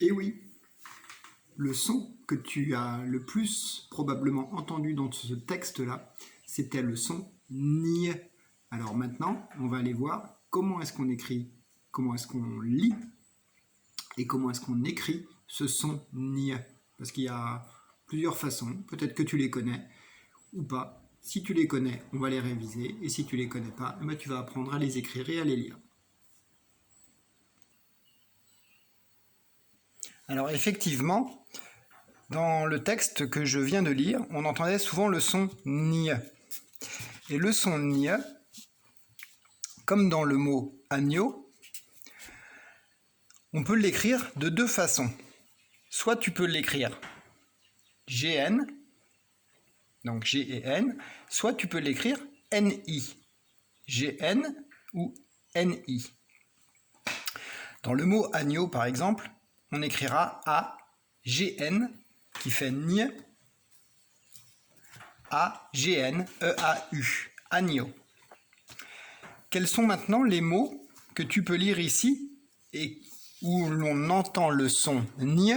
Et oui, le son que tu as le plus probablement entendu dans ce texte-là, c'était le son ni. Alors maintenant, on va aller voir comment est-ce qu'on écrit, comment est-ce qu'on lit et comment est-ce qu'on écrit ce son ni. Parce qu'il y a plusieurs façons, peut-être que tu les connais ou pas. Si tu les connais, on va les réviser, et si tu les connais pas, tu vas apprendre à les écrire et à les lire. Alors effectivement, dans le texte que je viens de lire, on entendait souvent le son ni. Et le son ni, comme dans le mot agneau, on peut l'écrire de deux façons. Soit tu peux l'écrire GN, donc G et N, soit tu peux l'écrire NI, GN ou NI. Dans le mot agneau, par exemple, on écrira A, GN, qui fait ni, A, GN, EAU, agneau. Quels sont maintenant les mots que tu peux lire ici et où l'on entend le son ni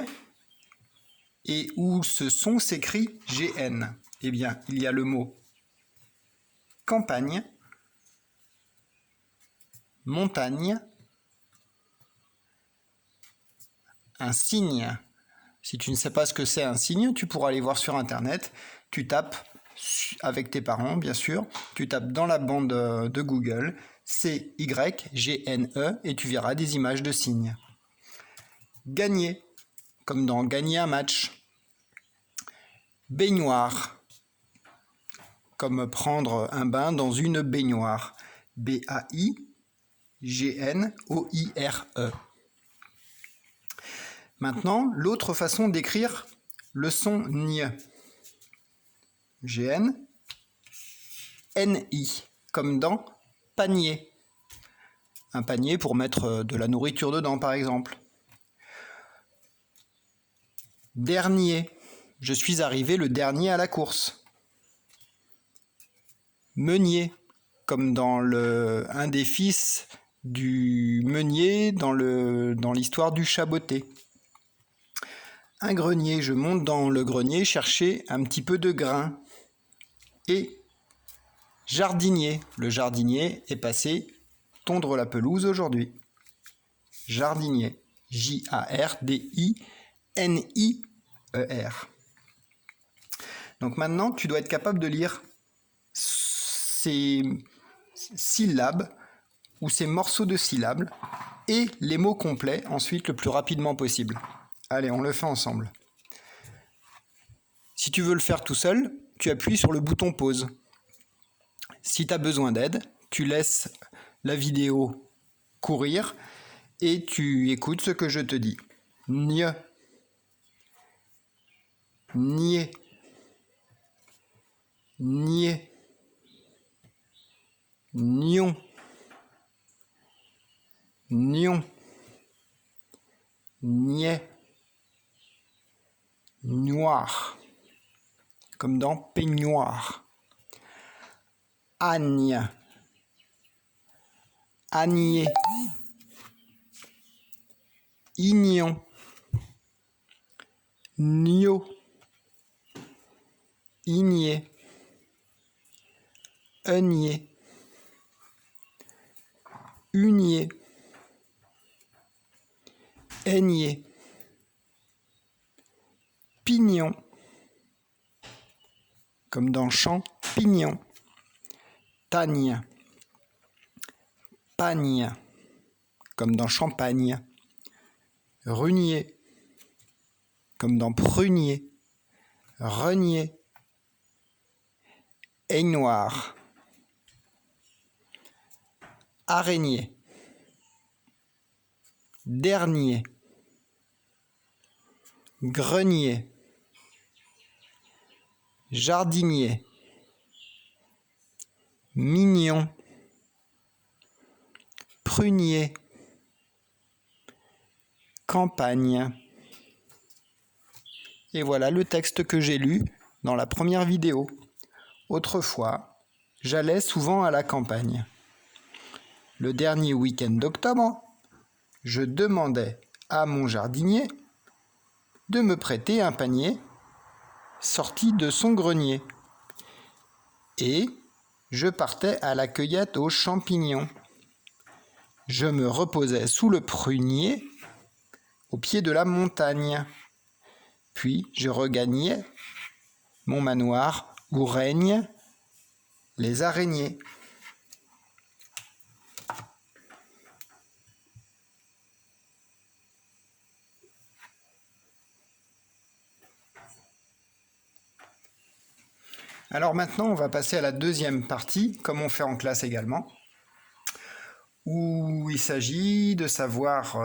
et où ce son s'écrit GN? Eh bien, il y a le mot campagne, montagne, un cygne. Si tu ne sais pas ce que c'est un cygne, tu pourras aller voir sur internet. Tu tapes avec tes parents, bien sûr. Tu tapes dans la bande de Google CYGNE et tu verras des images de cygnes. Gagner, comme dans gagner un match. Baignoire, comme prendre un bain dans une baignoire. BAIGNOIRE. Maintenant, l'autre façon d'écrire le son ni. GN, NI, comme dans panier. Un panier pour mettre de la nourriture dedans, par exemple. Dernier, je suis arrivé le dernier à la course. Meunier, comme dans un des fils du meunier dans l'histoire du chaboté. Un grenier, je monte dans le grenier chercher un petit peu de grain. Et jardinier, le jardinier est passé tondre la pelouse aujourd'hui. Jardinier, JARDINIER. Donc maintenant, tu dois être capable de lire ces syllabes ou ces morceaux de syllabes et les mots complets ensuite le plus rapidement possible. Allez, on le fait ensemble. Si tu veux le faire tout seul, tu appuies sur le bouton pause. Si tu as besoin d'aide, tu laisses la vidéo courir et tu écoutes ce que je te dis. Nie, nier, nier, nion, nion, niais, noir, comme dans peignoir. Agne, agnier, ignon, nio, igné, eunier, unier, aigné, pignon, comme dans champignon. Tagne, pagne, comme dans champagne. Runier, comme dans prunier. Renier, aignoir. Araignée, dernier. Grenier, jardinier. Mignon, prunier, campagne. Et voilà le texte que j'ai lu dans la première vidéo. Autrefois, j'allais souvent à la campagne. Le dernier week-end d'octobre, je demandais à mon jardinier de me prêter un panier sorti de son grenier. Et je partais à la cueillette aux champignons. Je me reposais sous le prunier, au pied de la montagne. Puis je regagnais mon manoir où règnent les araignées. Alors maintenant, on va passer à la deuxième partie, comme on fait en classe également, où il s'agit de savoir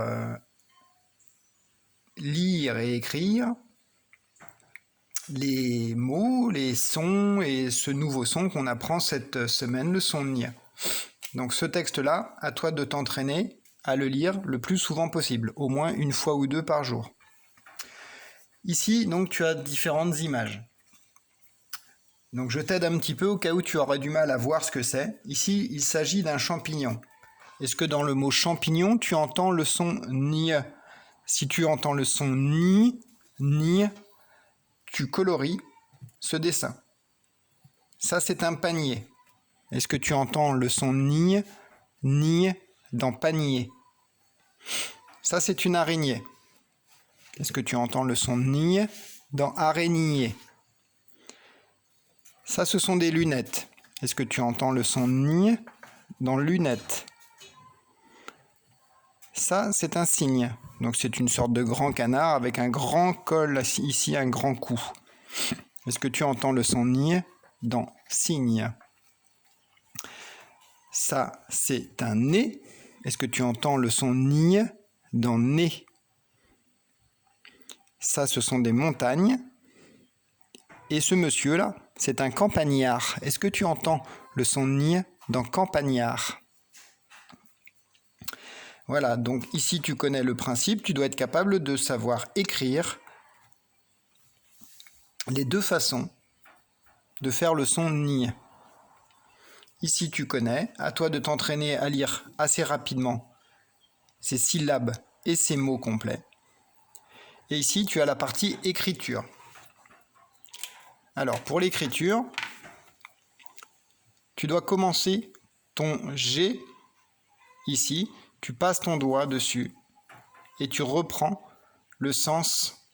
lire et écrire les mots, les sons et ce nouveau son qu'on apprend cette semaine, le son nia. Donc ce texte-là, à toi de t'entraîner à le lire le plus souvent possible, au moins une fois ou deux par jour. Ici, donc, tu as différentes images. Donc je t'aide un petit peu au cas où tu aurais du mal à voir ce que c'est. Ici, il s'agit d'un champignon. Est-ce que dans le mot champignon, tu entends le son ni? Si tu entends le son ni, tu colories ce dessin. Ça, c'est un panier. Est-ce que tu entends le son ni dans panier? Ça, c'est une araignée. Est-ce que tu entends le son ni dans araignée? Ça, ce sont des lunettes. Est-ce que tu entends le son ni dans lunettes? Ça, c'est un cygne. Donc, c'est une sorte de grand canard avec un grand col ici, un grand cou. Est-ce que tu entends le son ni dans cygne? Ça, c'est un nez. Est-ce que tu entends le son ni dans nez? Ça, ce sont des montagnes. Et ce monsieur-là, c'est un campagnard. Est-ce que tu entends le son ni dans campagnard? Voilà, donc ici tu connais le principe, tu dois être capable de savoir écrire les deux façons de faire le son ni. Ici tu connais, à toi de t'entraîner à lire assez rapidement ces syllabes et ces mots complets. Et ici tu as la partie écriture. Alors pour l'écriture, tu dois commencer ton G ici, tu passes ton doigt dessus et tu reprends le sens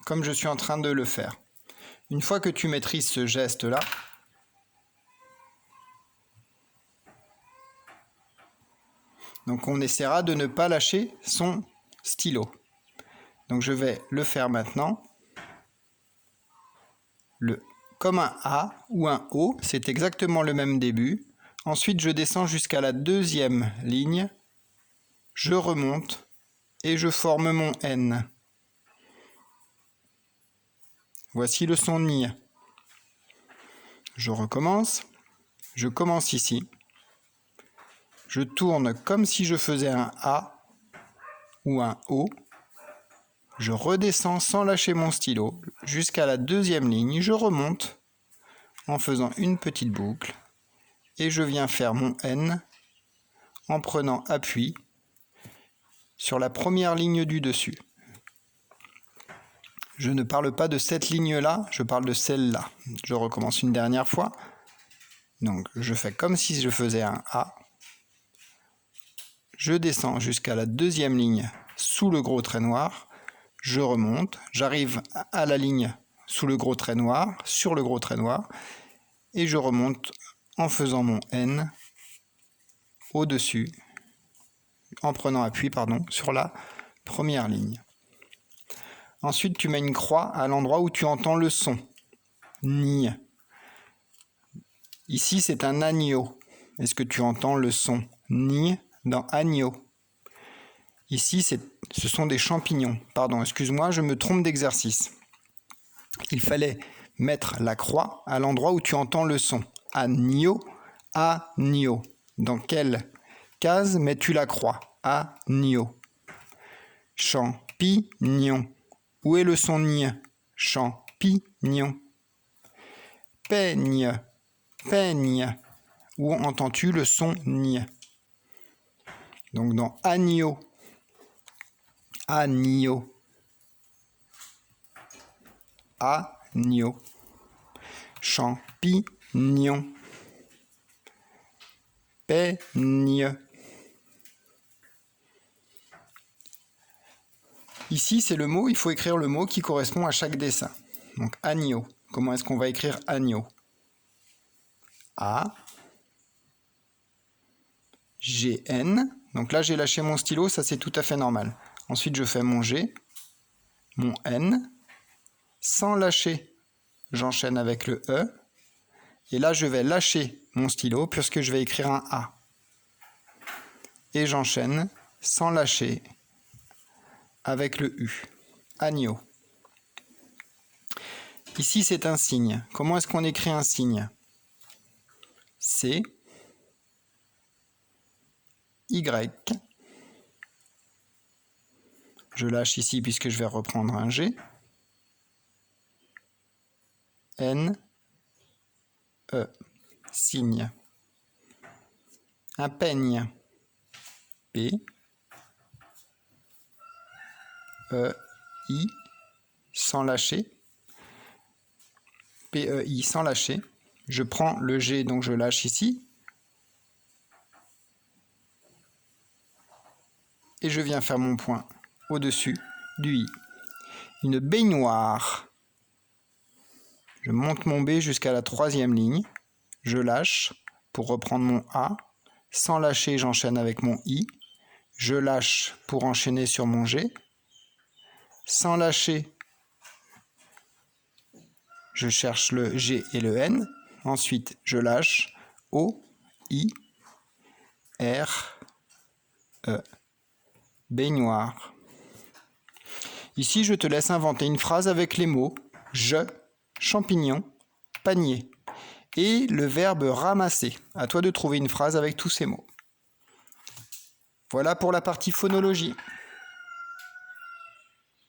comme je suis en train de le faire. Une fois que tu maîtrises ce geste-là, donc on essaiera de ne pas lâcher son stylo. Donc je vais le faire maintenant. Comme un A ou un O, c'est exactement le même début. Ensuite, je descends jusqu'à la deuxième ligne. Je remonte et je forme mon N. Voici le son ni. Je recommence. Je commence ici. Je tourne comme si je faisais un A ou un O. Je redescends sans lâcher mon stylo jusqu'à la deuxième ligne. Je remonte en faisant une petite boucle. Et je viens faire mon N en prenant appui sur la première ligne du dessus. Je ne parle pas de cette ligne-là, je parle de celle-là. Je recommence une dernière fois. Donc je fais comme si je faisais un A. Je descends jusqu'à la deuxième ligne sous le gros trait noir. Je remonte, j'arrive à la ligne sous le gros trait noir, sur le gros trait noir. Et je remonte en faisant mon N au-dessus, en prenant appui, sur la première ligne. Ensuite, tu mets une croix à l'endroit où tu entends le son. Ni. Ici, c'est un agneau. Est-ce que tu entends le son ni dans agneau? Ici, ce sont des champignons. Pardon, excuse-moi, je me trompe d'exercice. Il fallait mettre la croix à l'endroit où tu entends le son. Agneau, agneau. Dans quelle case mets-tu la croix? Agneau. Champignon. Où est le son ni? Champignon. Peigne. Peigne. Où entends-tu le son ni? Donc dans agneau. Agneau. agneau. Champignon. Peigne. Ici, c'est le mot, il faut écrire le mot qui correspond à chaque dessin. Donc, agneau. Comment est-ce qu'on va écrire agneau? A, G, N. Donc là, j'ai lâché mon stylo, ça c'est tout à fait normal. Ensuite, je fais mon G, mon N. Sans lâcher, j'enchaîne avec le E. Et là, je vais lâcher mon stylo puisque je vais écrire un A. Et j'enchaîne sans lâcher avec le U. Agneau. Ici, c'est un signe. Comment est-ce qu'on écrit un signe? C, Y. Je lâche ici puisque je vais reprendre un G. N, E. Signe. Un peigne. P, E, I, sans lâcher. P-E-I, sans lâcher. Je prends le G, donc je lâche ici. Et je viens faire mon point au-dessus du I. Une baignoire. Je monte mon B jusqu'à la 3e ligne. Je lâche pour reprendre mon A. Sans lâcher, j'enchaîne avec mon I. Je lâche pour enchaîner sur mon G. Sans lâcher, je cherche le G et le N. Ensuite, je lâche O, I, R, E. Baignoire. Ici, je te laisse inventer une phrase avec les mots je, champignon, panier et le verbe ramasser. À toi de trouver une phrase avec tous ces mots. Voilà pour la partie phonologie.